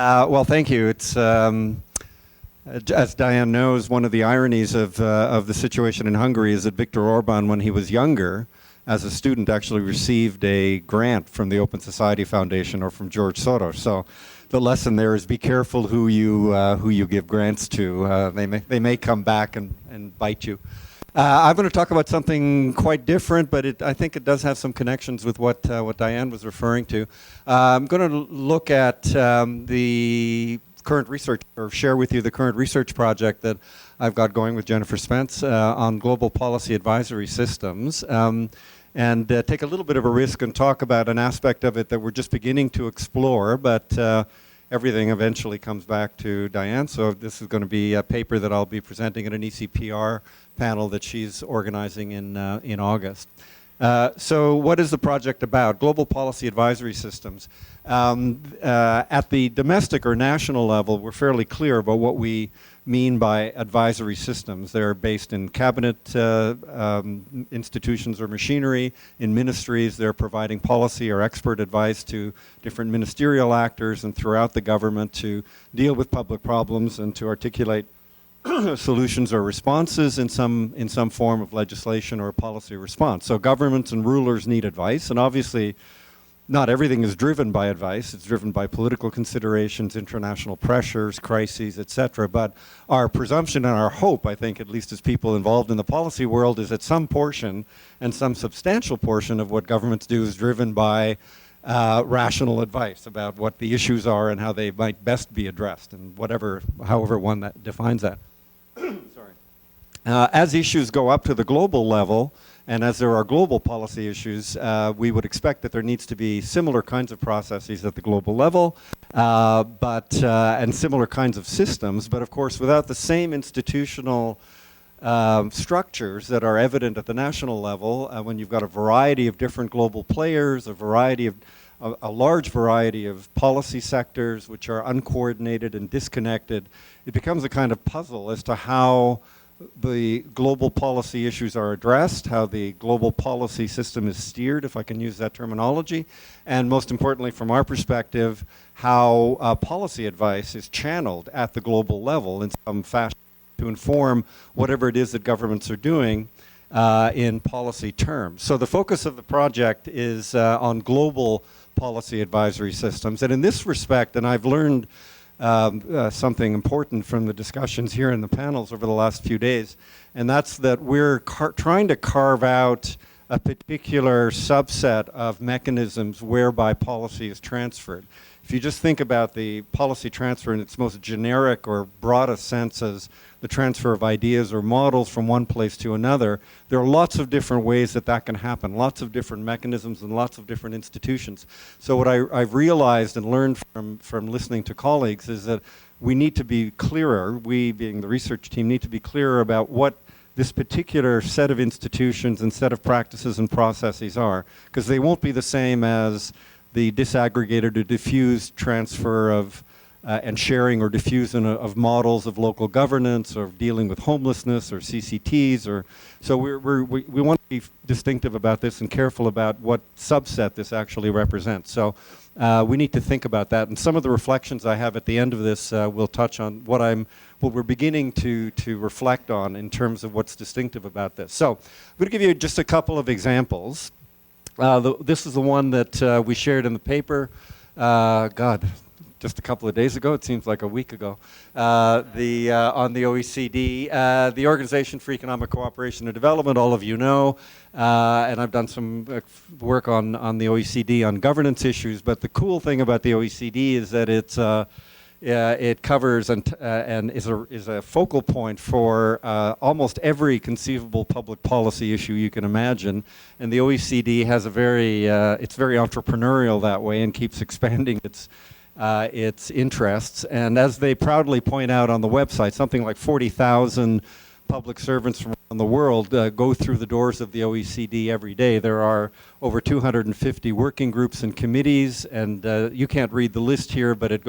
Well, thank you. It's, as Diane knows, one of the ironies of the situation in Hungary is that Viktor Orban, when he was younger, as a student, actually received a grant from the Open Society Foundation or from George Soros. So the lesson there is be careful who you give grants to. They may come back and bite you. I'm going to talk about something quite different, but I think it does have some connections with what Diane was referring to. I'm going to look at the current research, or share with you the current research project that I've got going with Jennifer Spence on global policy advisory systems, and take a little bit of a risk and talk about an aspect of it that we're just beginning to explore, but everything eventually comes back to Diane. So this is going to be a paper that I'll be presenting at an ECPR panel that she's organizing in August. So what is the project about? Global policy advisory systems. At the domestic or national level, we're fairly clear about what we mean by advisory systems. They're based in cabinet institutions or machinery, in ministries. They're providing policy or expert advice to different ministerial actors and throughout the government to deal with public problems and to articulate solutions or responses in some form of legislation or policy response. So governments and rulers need advice, and obviously not everything is driven by advice. It's driven by political considerations, international pressures, crises, etc. But our presumption and our hope, I think, at least as people involved in the policy world, is that some portion, and some substantial portion of what governments do is driven by rational advice about what the issues are and how they might best be addressed, and however one that defines that. Sorry. As issues go up to the global level, and as there are global policy issues, we would expect that there needs to be similar kinds of processes at the global level, and similar kinds of systems, but of course without the same institutional structures that are evident at the national level. When you've got a variety of different global players, a large variety of policy sectors which are uncoordinated and disconnected, it becomes a kind of puzzle as to how the global policy issues are addressed, how the global policy system is steered, if I can use that terminology, and most importantly from our perspective, how policy advice is channeled at the global level in some fashion to inform whatever it is that governments are doing in policy terms. So the focus of the project is on global policy advisory systems, and in this respect, and I've learned something important from the discussions here in the panels over the last few days, and that's that we're trying to carve out a particular subset of mechanisms whereby policy is transferred. If you just think about the policy transfer in its most generic or broadest sense as the transfer of ideas or models from one place to another, there are lots of different ways that can happen, lots of different mechanisms and lots of different institutions. So what I've realized and learned from listening to colleagues is that we need to be clearer, we being the research team need to be clearer about what this particular set of institutions and set of practices and processes are, because they won't be the same as the disaggregated or diffused transfer of and sharing or diffusion of models of local governance or dealing with homelessness or CCTs. So we want to be distinctive about this and careful about what subset this actually represents. So we need to think about that. And some of the reflections I have at the end of this will touch on what we're beginning to reflect on in terms of what's distinctive about this. So I'm going to give you just a couple of examples. This is the one that we shared in the paper, just a couple of days ago, it seems like a week ago, on the OECD, the Organization for Economic Cooperation and Development, all of you know, and I've done some work on the OECD on governance issues, but the cool thing about the OECD is that it covers and is a focal point for almost every conceivable public policy issue you can imagine, and the OECD has it's very entrepreneurial that way and keeps expanding its interests. And as they proudly point out on the website, something like 40,000 public servants from around the world go through the doors of the OECD every day. There are over 250 working groups and committees, and you can't read the list here, but it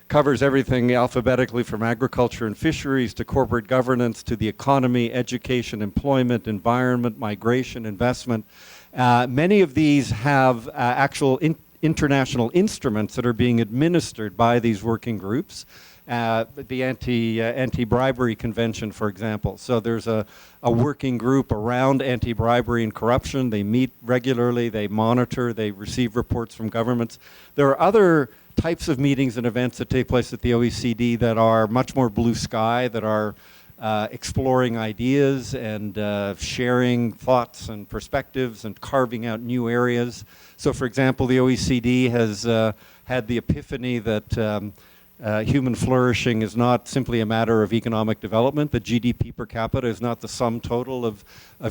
covers everything alphabetically from agriculture and fisheries to corporate governance to the economy, education, employment, environment, migration, investment. Many of these have actual international instruments that are being administered by these working groups. The anti-bribery convention, for example. So there's a working group around anti-bribery and corruption. They meet regularly, they monitor, they receive reports from governments. There are other types of meetings and events that take place at the OECD that are much more blue sky, that are exploring ideas and sharing thoughts and perspectives and carving out new areas. So for example, the OECD has had the epiphany that human flourishing is not simply a matter of economic development, that GDP per capita is not the sum total of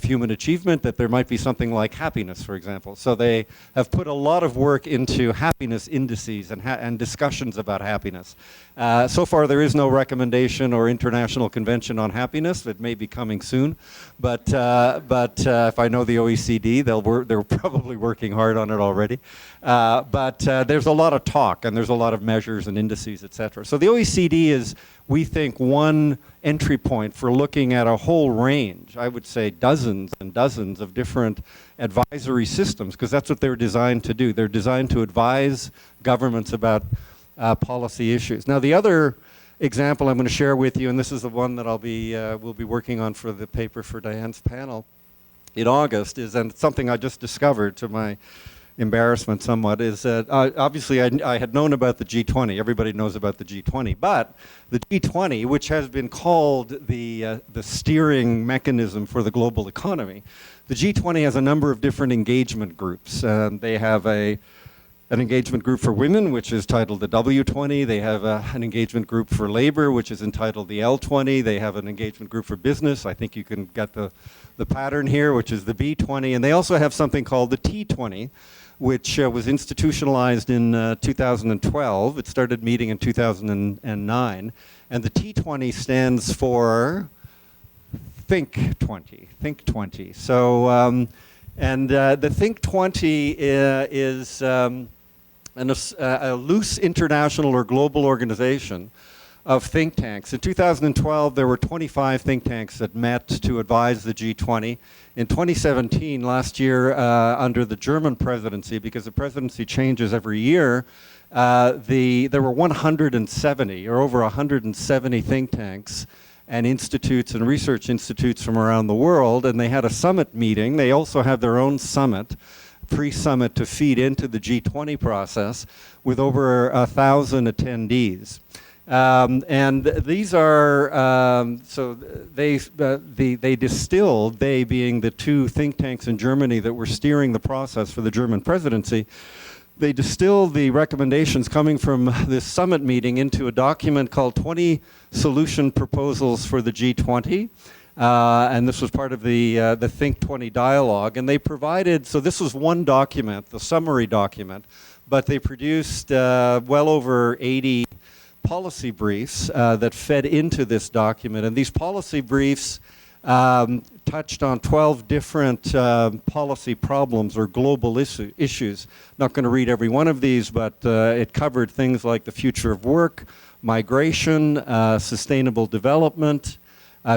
human achievement, that there might be something like happiness, for example. So they have put a lot of work into happiness indices and discussions about happiness. So far there is no recommendation or international convention on happiness. It may be coming soon, but if I know the OECD, they're probably working hard on it already. But there's a lot of talk, and there's a lot of measures and indices, etc. So the OECD is, we think, one entry point for looking at a whole range, I would say dozens and dozens of different advisory systems, because that's what they're designed to do. They're designed to advise governments about policy issues. Now the other example I'm going to share with you, and this is the one that we'll be working on for the paper for Diane's panel in August, and something I just discovered to my embarrassment somewhat, is that obviously I had known about the G20. Everybody knows about the G20, but the G20, which has been called the steering mechanism for the global economy, the G20 has a number of different engagement groups. They have an engagement group for women, which is titled the W20. They have an engagement group for labor, which is entitled the L20. They have an engagement group for business. I think you can get the pattern here, which is the B20. And they also have something called the T20, which was institutionalized in 2012. It started meeting in 2009. And the T20 stands for Think 20. Think 20. So, the Think 20 is a loose international or global organization of think tanks. In 2012, there were 25 think tanks that met to advise the G20. In 2017, last year, under the German presidency, because the presidency changes every year, there were 170, or over 170 think tanks and institutes and research institutes from around the world, and they had a summit meeting. They also have their own summit, pre-summit, to feed into the G20 process, with over 1,000 attendees. And these are, so they distilled, they being the two think tanks in Germany that were steering the process for the German presidency, they distilled the recommendations coming from this summit meeting into a document called 20 Solution Proposals for the G20. And this was part of the Think 20 dialogue. And they provided, so this was one document, the summary document, but they produced well over 80 policy briefs that fed into this document. And these policy briefs touched on 12 different policy problems or global issues. Not going to read every one of these, but it covered things like the future of work, migration, sustainable development,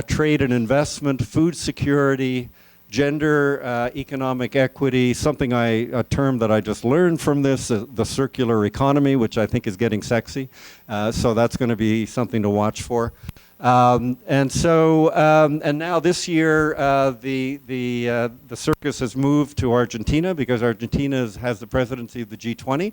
trade and investment, food security, gender, economic equity, a term that I just learned from this, the circular economy, which I think is getting sexy. So that's going to be something to watch for. And now this year, the Circus has moved to Argentina, because Argentina has the presidency of the G20.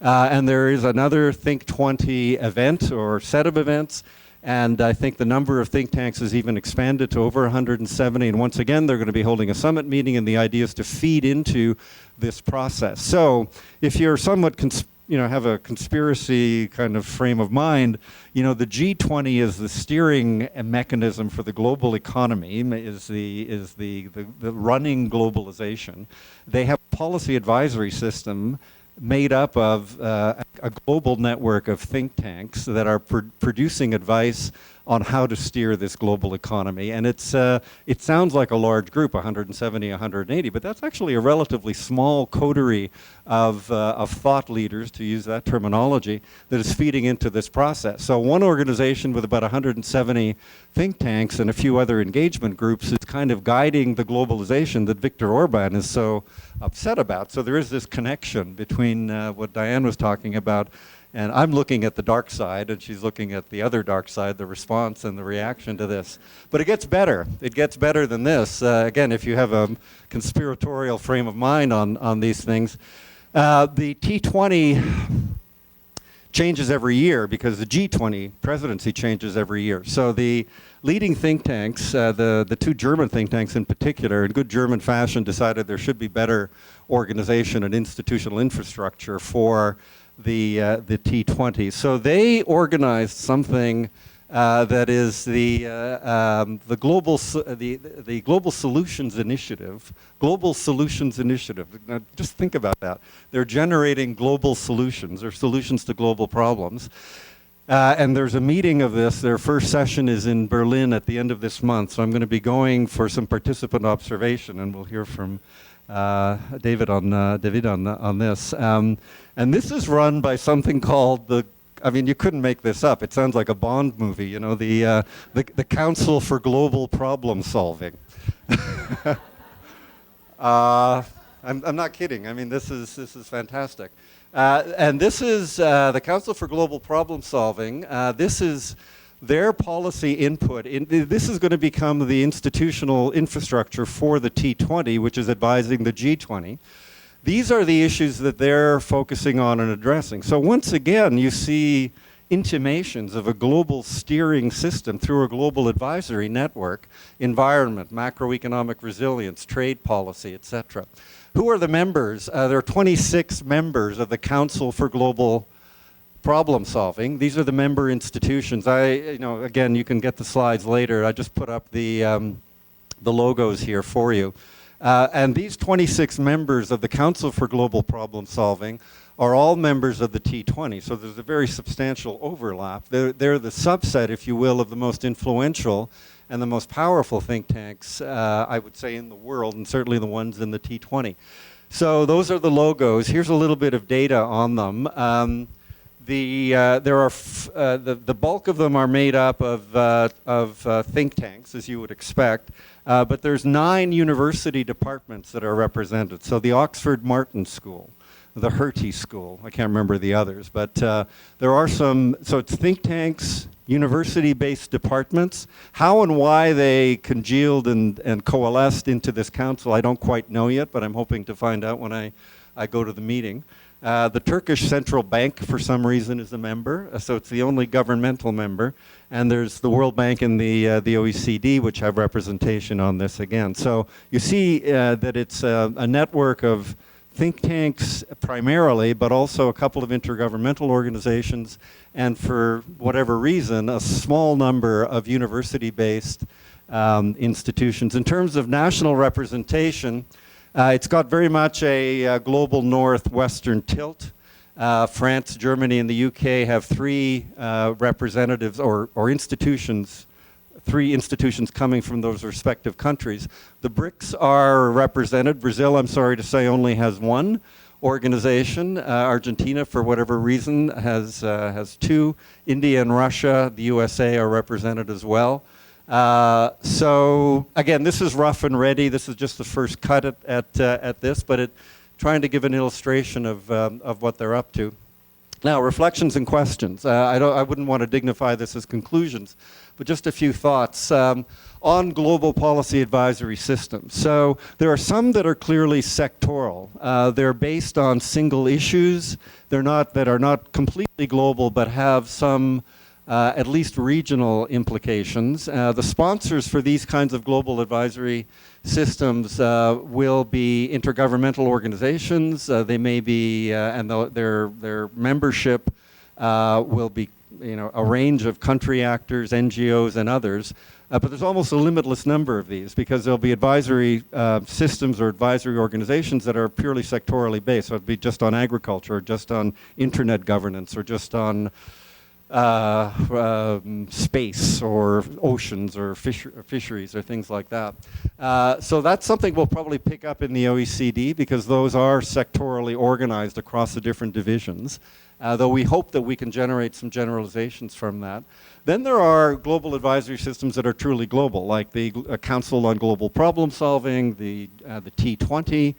And there is another Think 20 event or set of events. And I think the number of think tanks has even expanded to over 170. And once again, they're going to be holding a summit meeting, and the idea is to feed into this process. So if you're somewhat, have a conspiracy kind of frame of mind, the G20 is the steering mechanism for the global economy, is the running globalization. They have a policy advisory system made up of a global network of think tanks that are producing advice on how to steer this global economy. And it sounds like a large group, 170, 180, but that's actually a relatively small coterie of thought leaders, to use that terminology, that is feeding into this process. So one organization with about 170 think tanks and a few other engagement groups is kind of guiding the globalization that Viktor Orban is so upset about. So there is this connection between what Diane was talking about, and I'm looking at the dark side, and she's looking at the other dark side, the response and the reaction to this. But it gets better. It gets better than this. Again, if you have a conspiratorial frame of mind on these things, the T20 changes every year because the G20 presidency changes every year. So the leading think tanks, the two German think tanks in particular, in good German fashion, decided there should be better organization and institutional infrastructure for the T20. So they organized something that is the Global Solutions Initiative. Global Solutions Initiative. Now, just think about that. They're generating global solutions, or solutions to global problems. And there's a meeting of this. Their first session is in Berlin at the end of this month. So I'm going to be going for some participant observation, and we'll hear from David on this. And this is run by something called I mean, you couldn't make this up. It sounds like a Bond movie, you know, the Council for Global Problem Solving. I'm not kidding. I mean, this is fantastic. And this is the Council for Global Problem Solving. This is their policy input. This is going to become the institutional infrastructure for the T20, which is advising the G20. These are the issues that they're focusing on and addressing. So once again, you see intimations of a global steering system through a global advisory network, environment, macroeconomic resilience, trade policy, etc. Who are the members? There are 26 members of the Council for Global Problem Solving. These are the member institutions. Again, you can get the slides later. I just put up the logos here for you. And these 26 members of the Council for Global Problem Solving are all members of the T20, so there's a very substantial overlap. They're the subset, if you will, of the most influential and the most powerful think tanks, I would say, in the world, and certainly the ones in the T20. So those are the logos. Here's a little bit of data on them. The bulk of them are made up of think tanks, as you would expect. But there's 9 university departments that are represented. So the Oxford Martin School, the Hertie School, I can't remember the others, but there are some, so it's think tanks, university-based departments. How and why they congealed and coalesced into this council, I don't quite know yet, but I'm hoping to find out when I go to the meeting. The Turkish Central Bank, for some reason, is a member, so it's the only governmental member. And there's the World Bank and the OECD, which have representation on this again. So you see that it's a network of think tanks primarily, but also a couple of intergovernmental organizations, and for whatever reason, a small number of university-based institutions. In terms of national representation, it's got very much a global northwestern tilt. France, Germany, and the UK have 3 representatives or institutions, 3 institutions coming from those respective countries. The BRICS are represented. Brazil, I'm sorry to say, only has 1 organization. Argentina, for whatever reason, has 2. India and Russia, the USA, are represented as well. So again, this is rough and ready. This is just the first cut at this, but trying to give an illustration of what they're up to. Now, reflections and questions. I wouldn't want to dignify this as conclusions, but just a few thoughts on global policy advisory systems. So there are some that are clearly sectoral. They're based on single issues. That are not completely global, but have some at least regional implications. The sponsors for these kinds of global advisory systems will be intergovernmental organizations. They may be, and their membership will be, a range of country actors, NGOs, and others. But there's almost a limitless number of these because there'll be advisory systems or advisory organizations that are purely sectorally based. So it'd be just on agriculture, or just on internet governance, or just on space or oceans or fisheries or things like that. So that's something we'll probably pick up in the OECD because those are sectorally organized across the different divisions, though we hope that we can generate some generalizations from that. Then there are global advisory systems that are truly global, like the Council on Global Problem Solving, the T20,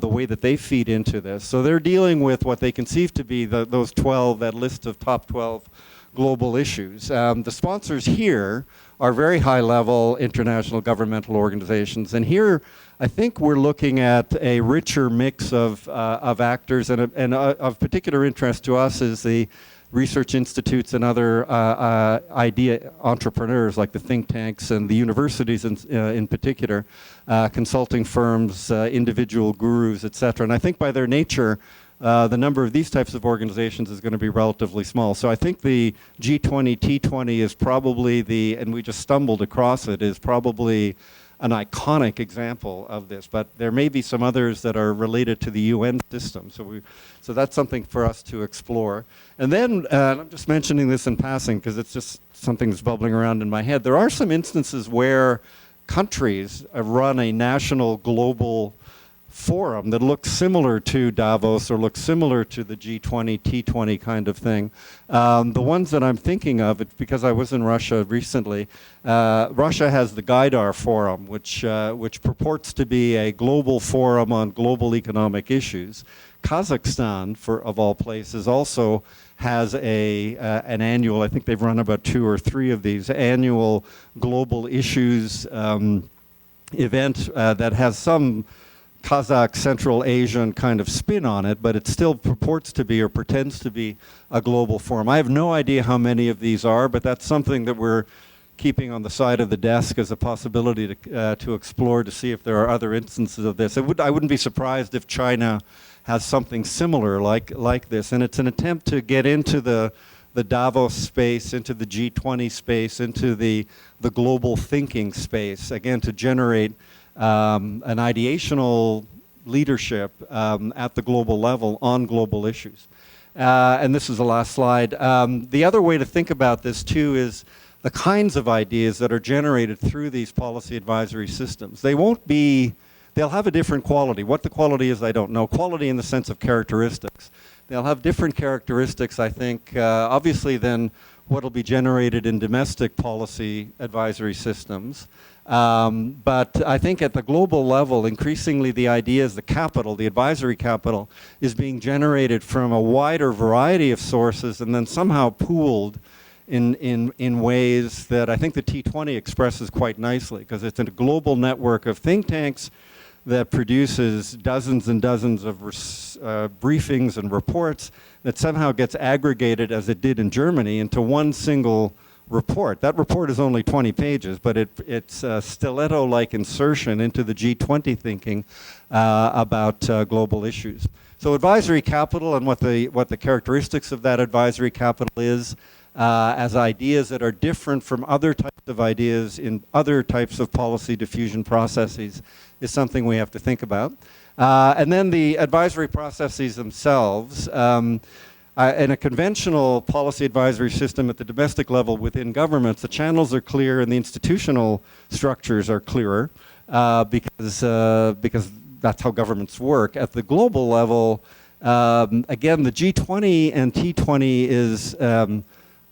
the way that they feed into this. So they're dealing with what they conceive to be those 12, that list of top 12 global issues. The sponsors here are very high-level international governmental organizations, and here I think we're looking at a richer mix of actors, and of particular interest to us is the research institutes and other idea entrepreneurs like the think tanks and the universities in particular, consulting firms, individual gurus, etc. And I think by their nature, the number of these types of organizations is going to be relatively small. So I think the G20, T20 is probably and we just stumbled across it, is probably an iconic example of this, but there may be some others that are related to the UN system. So that's something for us to explore. And then, I'm just mentioning this in passing because it's just something that's bubbling around in my head. There are some instances where countries run a national global forum that looks similar to Davos or looks similar to the G20, T20 kind of thing. The ones that I'm thinking of, it's because I was in Russia recently. Russia has the Gaidar Forum, which purports to be a global forum on global economic issues. Kazakhstan, of all places, also has an annual, I think they've run about 2 or 3 of these, annual global issues event that has some Kazakh Central Asian kind of spin on it, but it still purports to be or pretends to be a global forum. I have no idea how many of these are, but that's something that we're keeping on the side of the desk as a possibility to explore, to see if there are other instances of this. I wouldn't be surprised if China has something similar like this, and it's an attempt to get into the Davos space, into the G20 space, into the global thinking space, again, to generate an ideational leadership at the global level on global issues. And this is the last slide. The other way to think about this too is the kinds of ideas that are generated through these policy advisory systems. They'll have a different quality. What the quality is, I don't know. Quality in the sense of characteristics. They'll have different characteristics, I think, obviously than what will be generated in domestic policy advisory systems. But I think at the global level, increasingly the ideas, the capital, the advisory capital, is being generated from a wider variety of sources and then somehow pooled in ways that I think the T20 expresses quite nicely, because it's a global network of think tanks that produces dozens and dozens of briefings and reports that somehow gets aggregated, as it did in Germany, into one single report. That report is only 20 pages, but it's a stiletto-like insertion into the G20 thinking about global issues. So advisory capital and what the characteristics of that advisory capital is as ideas that are different from other types of ideas in other types of policy diffusion processes is something we have to think about. And then the advisory processes themselves. In a conventional policy advisory system at the domestic level within governments, the channels are clear and the institutional structures are clearer because that's how governments work. At the global level, again, the G20 and T20 is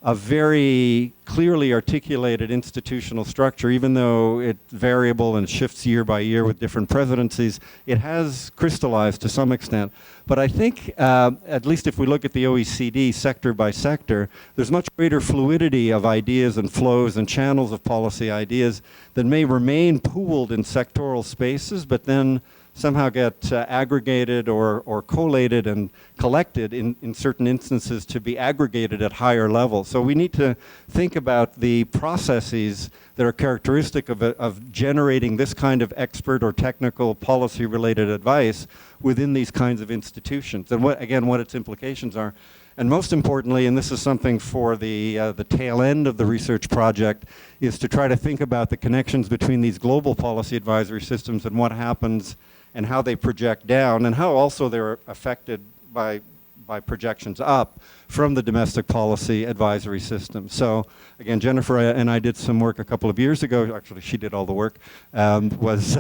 a very clearly articulated institutional structure. Even though it's variable and shifts year by year with different presidencies, it has crystallized to some extent. But I think, at least if we look at the OECD sector by sector, there's much greater fluidity of ideas and flows and channels of policy ideas that may remain pooled in sectoral spaces, but then somehow get aggregated or collated and collected in certain instances to be aggregated at higher levels. So we need to think about the processes that are characteristic of generating this kind of expert or technical policy-related advice within these kinds of institutions, and what its implications are. And most importantly, and this is something for the tail end of the research project, is to try to think about the connections between these global policy advisory systems and what happens and how they project down, and how also they're affected by by projections up from the domestic policy advisory system. So again, Jennifer and I did some work a couple of years ago, actually she did all the work, was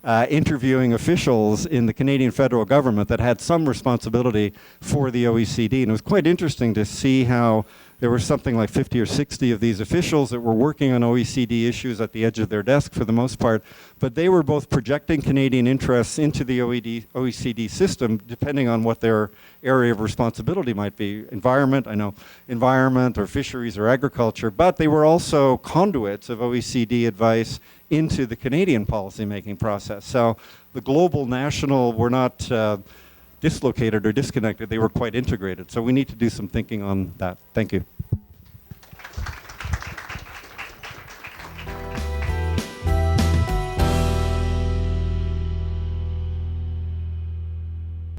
interviewing officials in the Canadian federal government that had some responsibility for the OECD. And it was quite interesting to see how there were something like 50 or 60 of these officials that were working on OECD issues at the edge of their desk for the most part, but they were both projecting Canadian interests into the OECD system depending on what their area of responsibility might be. Environment, I know, environment or fisheries or agriculture, but they were also conduits of OECD advice into the Canadian policymaking process. So the global national were not dislocated or disconnected, they were quite integrated. So we need to do some thinking on that. Thank you.